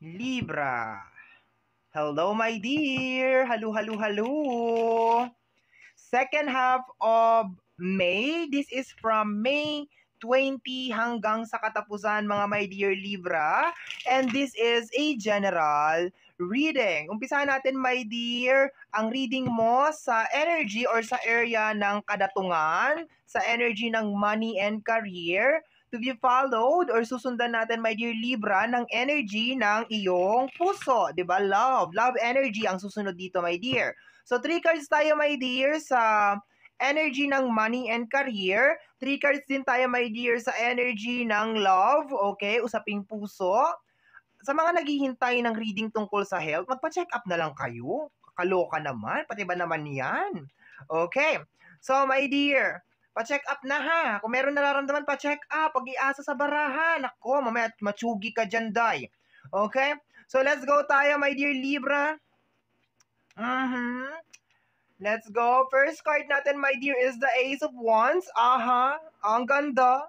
Libra. Hello, my dear. Hello, hello, hello. Second half of May. This is from May 20 hanggang sa katapusan, mga my dear Libra. And this is a general reading. Umpisahan natin, my dear, ang reading mo sa energy or sa area ng kadatungan, sa energy ng money and career, to be followed or susundan natin, my dear Libra, ng energy ng iyong puso. Diba? Love. Love energy ang susunod dito, my dear. So, 3 cards tayo, my dear, sa energy ng money and career. 3 cards din tayo, my dear, sa energy ng love. Okay? Usaping puso. Sa mga naghihintay ng reading tungkol sa health, magpa-check up na lang kayo. Kakaloka naman. Pati ba naman yan? Okay. So, my dear, pa-check up na ha. Kung meron nararamdaman, pa-check up. Pag-iasa sa barahan. Ako, mamaya matsugi ka dyan, day. Okay? So, let's go tayo, my dear Libra. Let's go. First card natin, my dear, is the Ace of Wands. Aha. Ang ganda.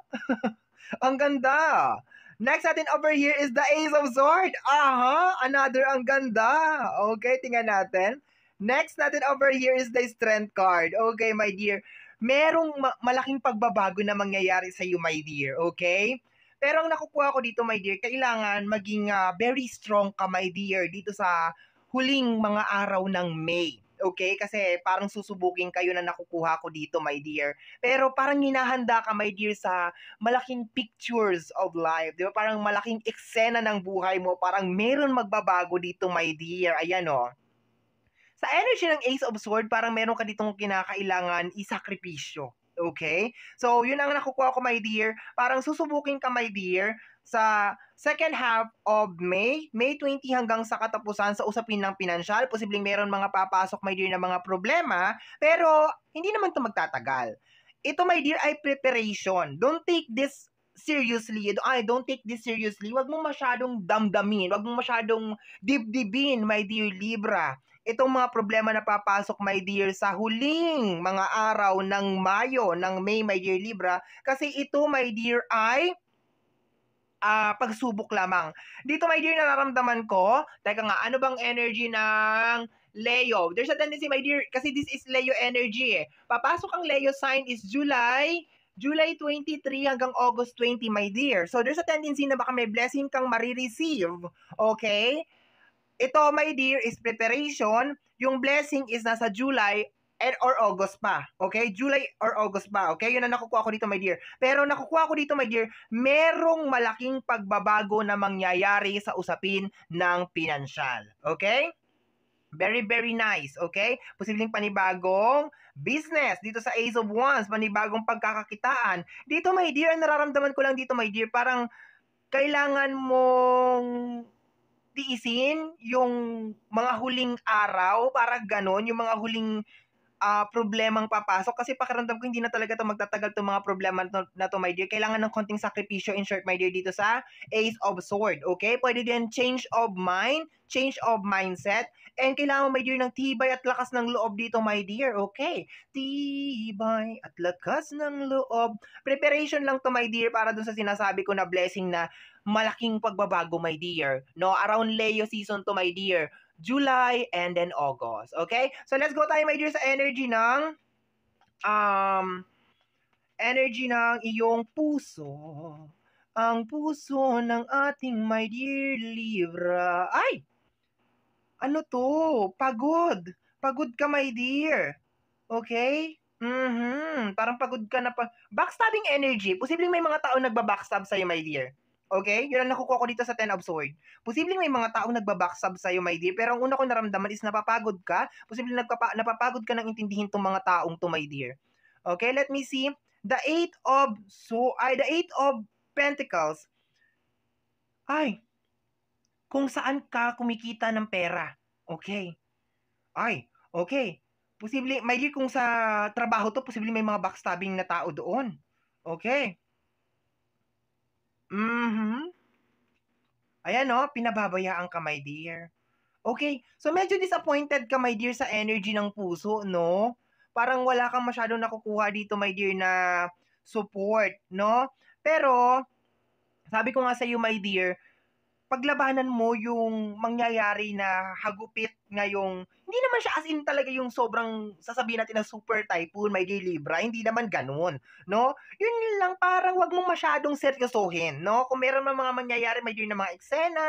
Ang ganda. Next natin over here is the Ace of Swords. Aha. Another ang ganda. Okay, tingnan natin. Next natin over here is the Strength card. Okay, my dear. Merong malaking pagbabago na mangyayari sa iyo, my dear. Okay? Pero ang nakukuha ko dito, my dear, kailangan maging very strong ka, my dear, dito sa huling mga araw ng May. Okay? Kasi parang susubukin kayo na nakukuha ko dito, my dear. Pero parang hinahanda ka, my dear, sa malaking pictures of life. Di ba? Parang malaking eksena ng buhay mo. Parang meron magbabago dito, my dear. Ayan, oh. Sa energy ng Ace of Swords, parang meron ka ditong kinakailangan isakripisyo. Okay? So, yun ang nakukuha ko, my dear. Parang susubukin ka, my dear, sa second half of May, May 20 hanggang sa katapusan sa usapin ng pinansyal. Posibleng meron mga papasok, my dear, na mga problema, pero hindi naman ito magtatagal. Ito, my dear, ay preparation. Don't take this seriously. Don't take this seriously. Huwag mo masyadong damdamin. Huwag mo masyadong dibdibin, my dear Libra. Itong mga problema na papasok, my dear, sa huling mga araw ng Mayo, ng May, my dear Libra, kasi ito, my dear, ay pagsubok lamang. Dito, my dear, nararamdaman ko, teka nga, ano bang energy ng Leo? There's a tendency, my dear, kasi this is Leo energy eh. Papasok ang Leo sign is July 23 hanggang August 20, my dear. So, there's a tendency na baka may blessing kang marireceive. Okay? Ito, my dear, is preparation. Yung blessing is nasa July or August pa. Okay? July or August pa. Okay? Yun ang nakukuha ko dito, my dear. Pero nakukuha ko dito, my dear, merong malaking pagbabago na mangyayari sa usapin ng pinansyal. Okay? Very, very nice. Okay? Posibleng panibagong business. Dito sa Ace of Wands, panibagong pagkakakitaan. Dito, my dear, nararamdaman ko lang dito, my dear, parang kailangan mong tiisin yung mga huling araw, para ganon, yung mga huling problemang papasok. Kasi pakiramdam ko hindi na talaga ito magtatagal itong mga problema na to, my dear. Kailangan ng konting sakripisyo, in short, my dear, dito sa Ace of Sword. Okay? Pwede din change of mind, change of mindset, and kailangan, my dear, ng tibay at lakas ng loob dito, my dear. Okay? Tibay at lakas ng loob. Preparation lang to, my dear, para dun sa sinasabi ko na blessing na malaking pagbabago, my dear. No? Around Leo season to, my dear. July and then August. Okay? So let's go tayo, my dear, sa energy ng iyong puso. Ang puso ng ating my dear Libra. Ay! Ano to? Pagod. Pagod ka, my dear. Okay? Parang pagod ka na pa. Backstabbing energy. Posibleng may mga tao nagbabackstab sa'yo, my dear. Okay? Yun ang nakukuha ko dito sa Ten of Swords. Posibleng may mga taong nagbabackstab sa'yo, my dear. Pero ang una ko naramdaman is napapagod ka. Posibleng napapagod ka nang intindihin tong mga taong to, my dear. Okay? Let me see. The Eight of Pentacles. Ay, kung saan ka kumikita ng pera. Okay. Ay, okay. Posible, may dear, kung sa trabaho to, posible may mga backstabbing na tao doon. Okay. Ayan, no? Pinababayaan ka, my dear. Okay. So, medyo disappointed ka, my dear, sa energy ng puso, no? Parang wala kang masyadong nakukuha dito, my dear, na support, no? Pero, sabi ko nga sa iyo, my dear, paglabanan mo yung mangyayari na hagupit ngayong, hindi naman siya as in talaga yung sobrang sasabihin natin na super typhoon, my dear Libra, hindi naman ganun, no? Yun lang, parang wag mong masyadong seryosohin, no? Kung meron man mga mangyayari, my dear, na mga eksena,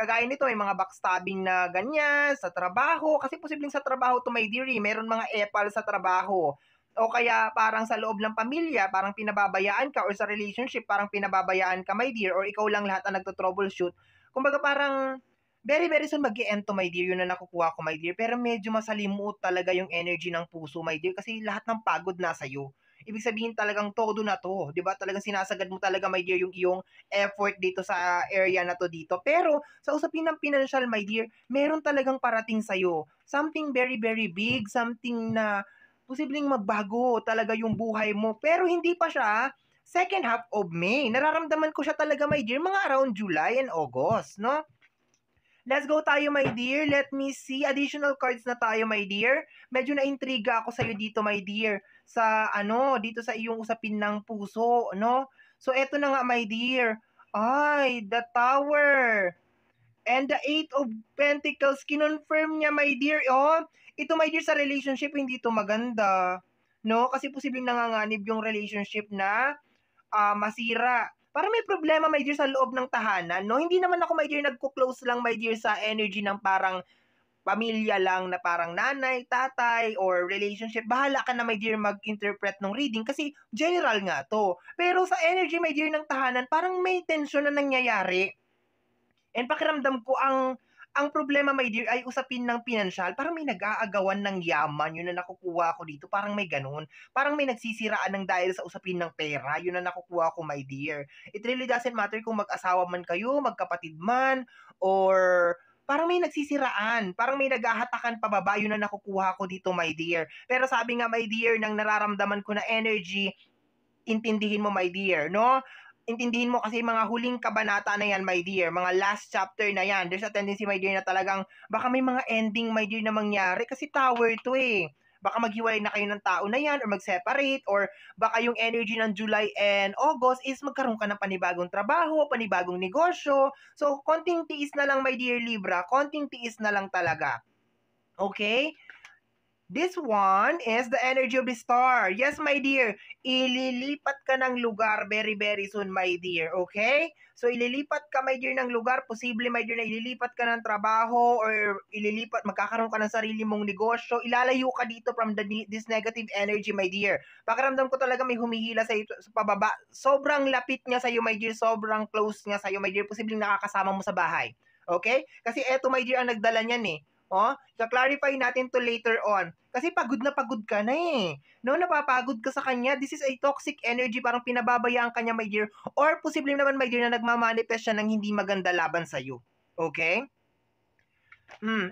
kagaya nito, may mga backstabbing na ganyan sa trabaho, kasi posibleng sa trabaho to, my dear, meron mga epal sa trabaho, o kaya parang sa loob ng pamilya, parang pinababayaan ka, or sa relationship, parang pinababayaan ka, my dear, or ikaw lang lahat ang nagto-troubleshoot. Kumbaga parang very very soon mag-e-end to, my dear, yun na nakukuha ko, my dear. Pero medyo masalimuot talaga yung energy ng puso, my dear, kasi lahat ng pagod nasa iyo. Ibig sabihin talagang todo na to, 'di ba? Talagang sinasagad mo talaga, my dear, yung iyong effort dito sa area na to dito. Pero sa usapin ng financial, my dear, meron talagang parating sa iyo. Something very very big, something na posibleng magbago talaga yung buhay mo. Pero hindi pa siya second half of May. Nararamdaman ko siya talaga, my dear, mga around July and August, no? Let's go tayo, my dear. Let me see. Additional cards na tayo, my dear. Medyo na-intriga ako sa'yo dito, my dear. Sa, dito sa iyong usapin ng puso, no? So, eto na nga, my dear. Ay, the Tower. And the Eight of Pentacles, kinonfirm niya, my dear. Oh, ito, my dear, sa relationship, hindi ito maganda. No? Kasi posibleng nanganganib yung relationship na masira. Parang may problema, my dear, sa loob ng tahanan, no? Hindi naman ako, my dear, nagko-close lang, my dear, sa energy ng parang pamilya lang na parang nanay, tatay, or relationship. Bahala ka na, my dear, mag-interpret ng reading kasi general nga to. Pero sa energy, my dear, ng tahanan, parang may tension na nangyayari. And pakiramdam ko ang problema, my dear, ay usapin ng pinansyal. Parang may nag-aagawan ng yaman, yun na nakukuha ko dito. Parang may ganun. Parang may nagsisiraan ng dahil sa usapin ng pera, yun na nakukuha ko, my dear. It really doesn't matter kung mag-asawa man kayo, magkapatid man, or parang may nagsisiraan, parang may naghahatakan pababa, yun na nakukuha ko dito, my dear. Pero sabi nga, my dear, nang nararamdaman ko na energy, intindihin mo, my dear, no? Intindihin mo kasi mga huling kabanata na yan, my dear, mga last chapter na yan. There's a tendency, my dear, na talagang baka may mga ending, my dear, na mangyari kasi tower to eh. Baka maghiwalay na kayo ng tao na yan or mag-separate, or baka yung energy ng July and August is magkaroon ka ng panibagong trabaho, panibagong negosyo. So, konting tiis na lang, my dear Libra. Konting tiis na lang talaga. Okay? This one is the energy of the star. Yes, my dear. Ililipat ka ng lugar very, very soon, my dear. Okay? So, ililipat ka, my dear, ng lugar. Posible, my dear, na ililipat ka ng trabaho or magkakaroon ka ng sarili mong negosyo. Ilalayo ka dito from this negative energy, my dear. Pakiramdam ko talaga may humihila sa pababa. Sobrang lapit niya sa'yo, my dear. Sobrang close niya sa'yo, my dear. Posibleng nakakasama mo sa bahay. Okay? Kasi eto, my dear, ang nagdala niyan eh. Clarify natin to later on. Kasi pagod na pagod ka na eh. No, napapagod ka sa kanya. This is a toxic energy. Parang pinababayaan ka niya, my dear. Or posible naman, my dear, na nagmamanifest siya ng hindi maganda laban sa'yo. Okay?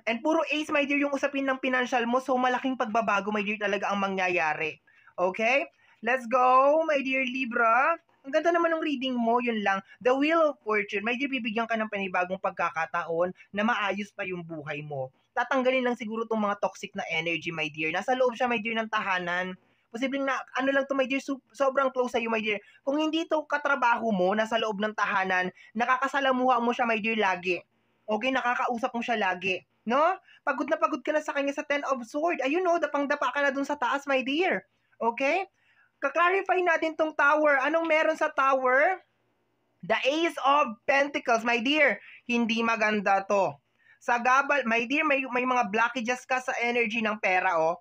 And puro ace, my dear, yung usapin ng financial mo. So, malaking pagbabago, my dear, talaga ang mangyayari. Okay? Let's go, my dear Libra. Ang ganda naman ng reading mo, yun lang. The Wheel of Fortune, my dear, bibigyan ka ng panibagong pagkakataon na maayos pa yung buhay mo. Tatanggalin lang siguro itong mga toxic na energy, my dear. Nasa loob siya, my dear, ng tahanan. Posibleng na, lang to, my dear, sobrang close sa'yo, my dear. Kung hindi to katrabaho mo, nasa loob ng tahanan, nakakasalamuha mo siya, my dear, lagi. Okay, nakakausap mo siya lagi. No? Pagod ka na sa kanya sa Ten of Swords. Ayun, no, dapang-dapa ka na dun sa taas, my dear. Okay? Kaklarify natin tong tower. Anong meron sa tower? The Ace of Pentacles, my dear. Hindi maganda to. Sa gabal, my dear, may mga blockages ka sa energy ng pera, oh.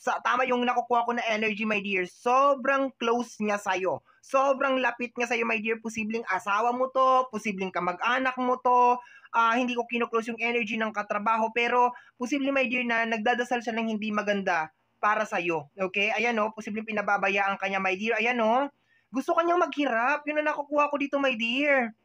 Tama yung nakukuha ko na energy, my dear. Sobrang close niya sa'yo. Sobrang lapit niya sa'yo, my dear. Posibleng asawa mo to, posibleng kamag-anak mo to. Hindi ko kinuklose yung energy ng katrabaho, pero posibleng, my dear, na nagdadasal siya ng hindi maganda para sa'yo. Okay? Ayan, no? Posibleng pinababayaan ka niya, my dear. Ayan, no? Gusto kanyang maghirap. Yun na nakukuha ko dito, my dear.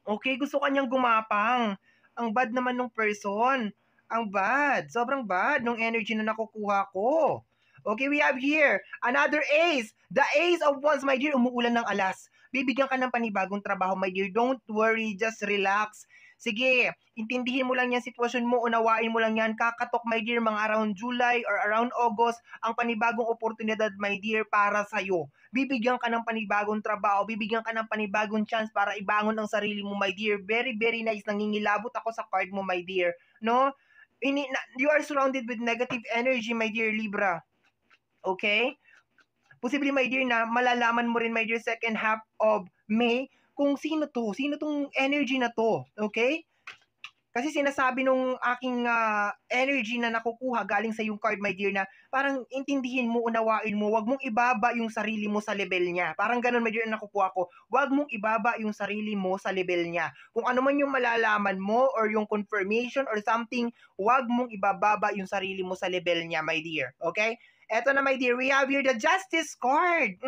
Okay? Gusto kanyang gumapang. Ang bad naman ng person. Ang bad. Sobrang bad ng energy na nakukuha ko. Okay, we have here another ace. The Ace of Wands, my dear. Umuulan ng alas. Bibigyan ka ng panibagong trabaho, my dear. Don't worry, just relax. Sige, intindihin mo lang yan sitwasyon mo, unawain mo lang yan. Kakatok, my dear, mga around July or around August, ang panibagong oportunidad, my dear, para sa'yo. Bibigyan ka ng panibagong trabaho, bibigyan ka ng panibagong chance para ibangon ang sarili mo, my dear. Very, very nice. Nangingilabot ako sa card mo, my dear. No? You are surrounded with negative energy, my dear Libra. Okay? Posible, my dear, na malalaman mo rin, my dear, second half of May, kung sino tong energy na to. Okay? Kasi sinasabi nung aking energy na nakukuha galing sa yung card, my dear, na parang intindihin mo, unawain mo, wag mong ibaba yung sarili mo sa level niya. Parang ganun, my dear, na nakukuha ko. Wag mong ibaba yung sarili mo sa level niya. Kung ano man yung malalaman mo or yung confirmation or something, wag mong ibababa yung sarili mo sa level niya, my dear. Okay? Eto na, my dear, we have here the Justice card.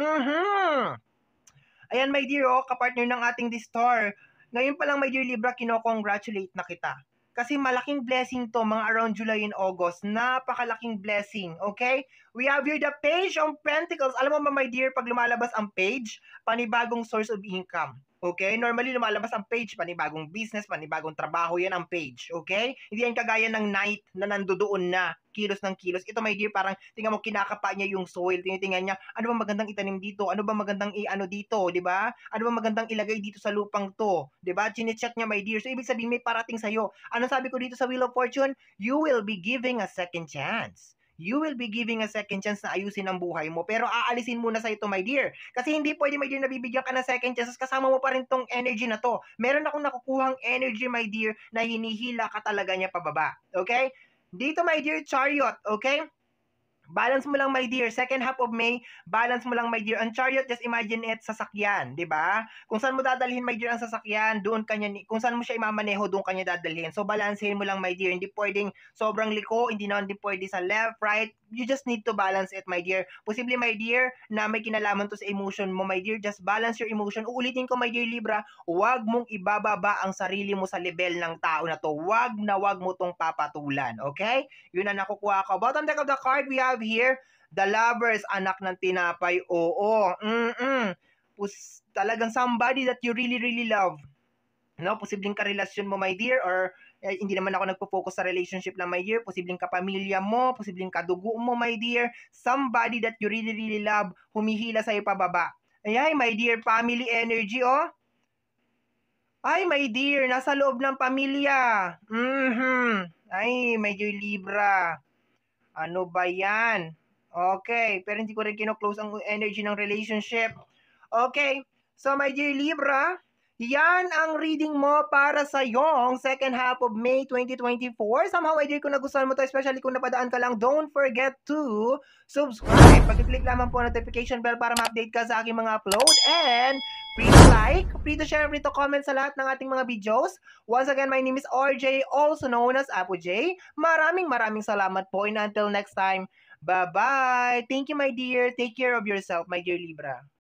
Ayan, my dear, kapartner ng ating Distor. Ngayon pa lang, my dear Libra, kino-congratulate na kita. Kasi malaking blessing to, mga around July and August. Napakalaking blessing, okay? We have here the Page of Pentacles. Alam mo ba, my dear, pag lumalabas ang page, panibagong source of income. Okay? Normally, lumalabas ang page, panibagong business, panibagong trabaho, yan ang page. Okay? Hindi yan kagaya ng Knight na nandoon na, kilos ng kilos. Ito, my dear, parang tingnan mo, kinakapa niya yung soil. Tinitingnan niya, ano ba magandang itanim dito? Ano ba magandang i-ano dito? Diba? Ano ba magandang ilagay dito sa lupang to? Diba? Chine-check niya, my dear. So, ibig sabihin, may parating sa'yo. Ano sabi ko dito sa Wheel of Fortune? You will be giving a second chance. You will be giving a second chance na ayusin ang buhay mo. Pero aalisin muna sa ito, my dear. Kasi hindi pwede, my dear, na bibigyan ka ng second chances. Kasama mo pa rin tong energy na to. Meron akong nakukuhang energy, my dear, na hinihila ka talaga niya pababa. Okay? Dito, my dear, Chariot. Okay? Balance mo lang, my dear. Second half of May, balance mo lang, my dear. Ang Chariot, just imagine it, sasakyan, di ba? Kung saan mo dadalhin, my dear, ang sasakyan, doon kanya, kung saan mo siya imamaneho, doon kanya dadalhin. So, balansehin mo lang, my dear. Hindi pwedeng sobrang liko, hindi pwede sa left, right. You just need to balance it, my dear. Posible, my dear, na may kinalaman to sa emotion mo, my dear. Just balance your emotion. Uulitin ko, my dear Libra, huwag mong ibababa ang sarili mo sa level ng tao na to. Huwag mo tong papatulan, okay? Yun ang nakukuha ko. Bottom deck of the card, we have here the Lovers, anak ng tinapay. Oo. Talagang somebody that you really, really love. No, posibleng karelasyon mo, my dear, or hindi naman ako nagpo-focus sa relationship lang, my dear. Posibleng kapamilya mo, posibleng kadugo mo, my dear. Somebody that you really, really love, humihila sa'yo pababa. Ay, my dear, family energy, oh. Ay, my dear, nasa loob ng pamilya. Ay, my dear Libra. Ano ba yan? Okay, pero hindi ko rin kino-close ang energy ng relationship. Okay, so my dear Libra, yan ang reading mo para sa yung second half of May 2024. Somehow, my dear, kung nagustuhan mo to, especially kung napadaan ka lang, don't forget to subscribe. Pag-click lamang po notification bell para ma-update ka sa aking mga upload. And free to like, free to share, free to comment sa lahat ng ating mga videos. Once again, my name is RJ, also known as Apo J. Maraming salamat po, and until next time, bye-bye. Thank you, my dear. Take care of yourself, my dear Libra.